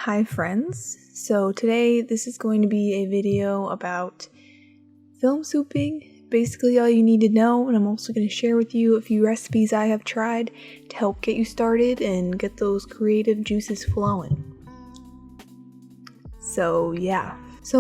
Hi friends, so today this is going to be a video about film souping, basically all you need to know, and I'm also going to share with you a few recipes I have tried to help get you started and get those creative juices flowing. So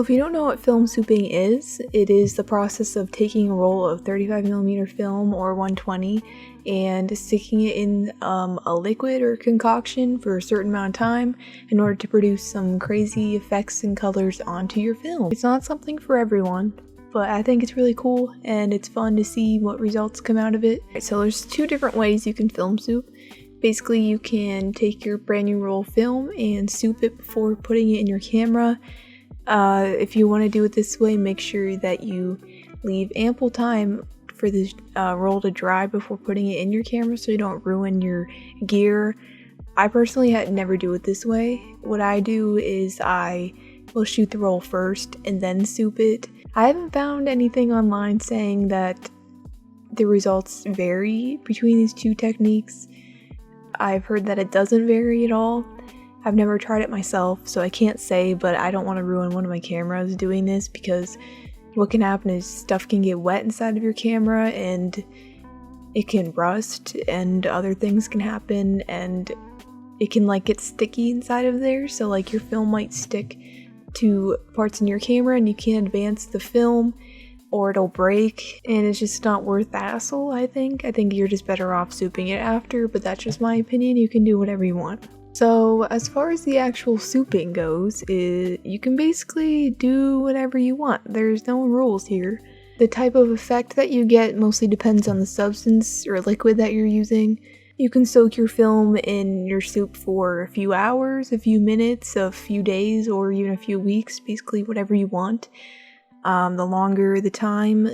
if you don't know what film souping is, it is the process of taking a roll of 35mm film or 120 and sticking it in a liquid or concoction for a certain amount of time in order to produce some crazy effects and colors onto your film. It's not something for everyone, but I think it's really cool and it's fun to see what results come out of it. So there's two different ways you can film soup. Basically, you can take your brand new roll of film and soup it before putting it in your camera. If you want to do it this way, make sure that you leave ample time for the roll to dry before putting it in your camera so you don't ruin your gear. I personally never do it this way. What I do is I will shoot the roll first and then soup it. I haven't found anything online saying that the results vary between these two techniques. I've heard that it doesn't vary at all. I've never tried it myself, so I can't say, but I don't want to ruin one of my cameras doing this because what can happen is stuff can get wet inside of your camera and it can rust and other things can happen and it can get sticky inside of there, so your film might stick to parts in your camera and you can't advance the film or it'll break and it's just not worth the hassle. I think you're just better off souping it after, but that's just my opinion. You can do whatever you want. So as far as the actual souping goes, you can basically do whatever you want. There's no rules here. The type of effect that you get mostly depends on the substance or liquid that you're using. You can soak your film in your soup for a few hours, a few minutes, a few days, or even a few weeks, basically whatever you want. The longer the time,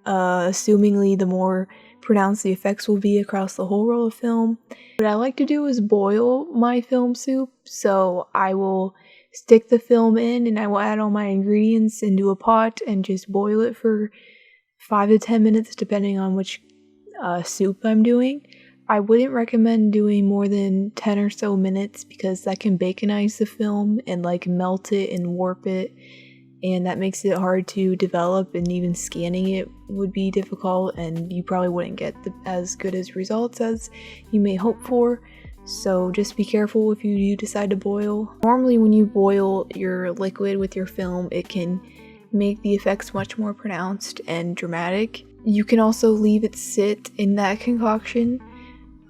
assumingly the more pronounced the effects will be across the whole roll of film. What I like to do is boil my film soup, so I will stick the film in and I will add all my ingredients into a pot and just boil it for 5 to 10 minutes depending on which soup I'm doing. I wouldn't recommend doing more than 10 or so minutes because that can baconize the film and melt it and warp it, and that makes it hard to develop, and even scanning it would be difficult and you probably wouldn't get as good as results as you may hope for. So just be careful if you do decide to boil. Normally when you boil your liquid with your film, it can make the effects much more pronounced and dramatic. You can also leave it sit in that concoction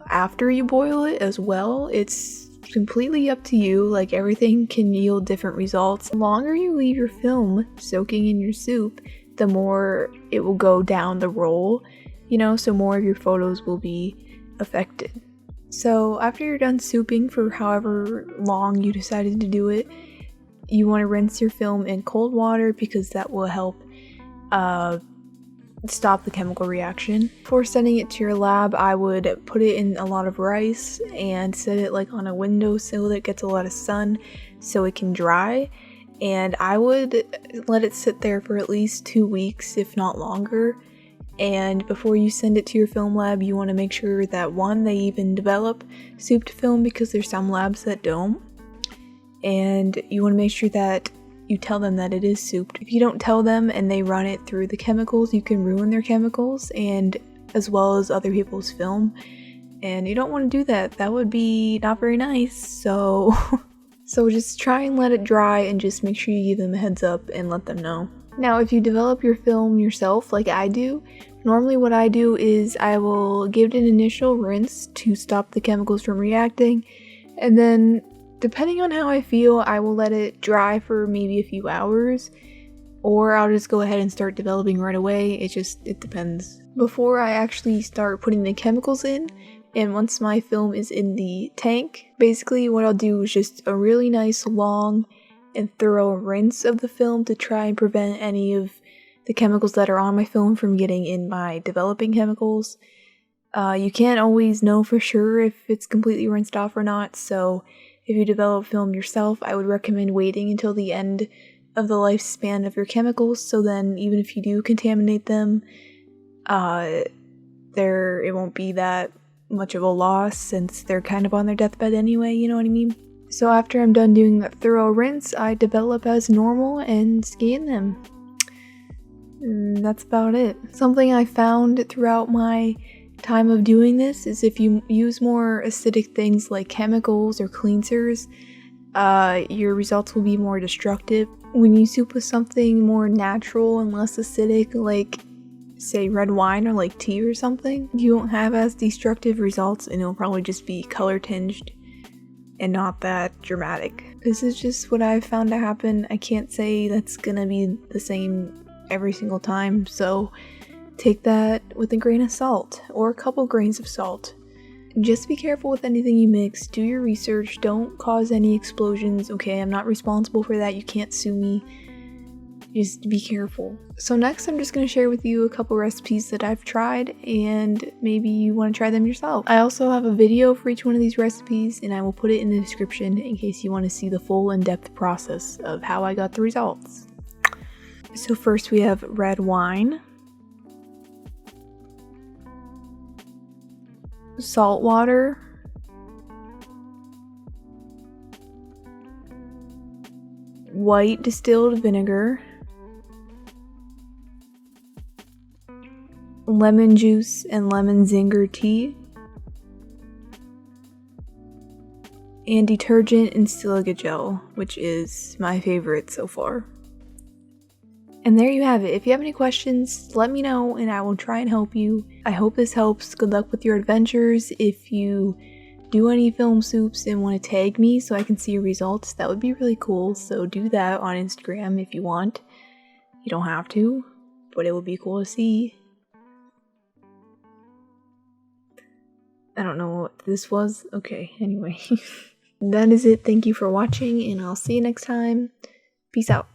after you boil it as well. It's completely up to you. Everything can yield different results. The longer you leave your film soaking in your soup, the more it will go down the roll, so more of your photos will be affected. So after you're done souping for however long you decided to do it, you want to rinse your film in cold water because that will help stop the chemical reaction. Before sending it to your lab, I would put it in a lot of rice and set it on a windowsill that gets a lot of sun so it can dry, and I would let it sit there for at least 2 weeks, if not longer. And before you send it to your film lab, you want to make sure that they even develop souped film, because there's some labs that don't, and you want to make sure that you tell them that it is souped. If you don't tell them and they run it through the chemicals, you can ruin their chemicals and as well as other people's film, and you don't want to do that. That would be not very nice. So just try and let it dry and just make sure you give them a heads up and let them know. Now if you develop your film yourself like I do, normally what I do is I will give it an initial rinse to stop the chemicals from reacting, and then depending on how I feel, I will let it dry for maybe a few hours, or I'll just go ahead and start developing right away. It depends. Before I actually start putting the chemicals in, and once my film is in the tank, basically what I'll do is just a really nice long and thorough rinse of the film to try and prevent any of the chemicals that are on my film from getting in my developing chemicals. You can't always know for sure if it's completely rinsed off or not, so if you develop film yourself, I would recommend waiting until the end of the lifespan of your chemicals, so then even if you do contaminate them, it won't be that much of a loss since they're kind of on their deathbed anyway, you know what I mean? So after I'm done doing that thorough rinse, I develop as normal and scan them. That's about it. Something I found throughout my time of doing this is if you use more acidic things like chemicals or cleansers, your results will be more destructive. When you soup with something more natural and less acidic, like say red wine or like tea or something, you won't have as destructive results and it'll probably just be color tinged and not that dramatic. This is just what I've found to happen. I can't say that's gonna be the same every single time, so take that with a grain of salt or a couple grains of salt. Just be careful with anything you mix, do your research, don't cause any explosions, okay? I'm not responsible for that, you can't sue me. Just be careful. So next I'm just going to share with you a couple recipes that I've tried and maybe you want to try them yourself. I also have a video for each one of these recipes and I will put it in the description in case you want to see the full in-depth process of how I got the results. So first we have red wine, salt water, white distilled vinegar, lemon juice and lemon zinger tea, and detergent and silica gel, which is my favorite so far. And there you have it. If you have any questions, let me know and I will try and help you. I hope this helps. Good luck with your adventures. If you do any film soups and want to tag me so I can see your results, that would be really cool. So do that on Instagram if you want. You don't have to, but it would be cool to see. I don't know what this was. Okay, anyway. That is it. Thank you for watching and I'll see you next time. Peace out.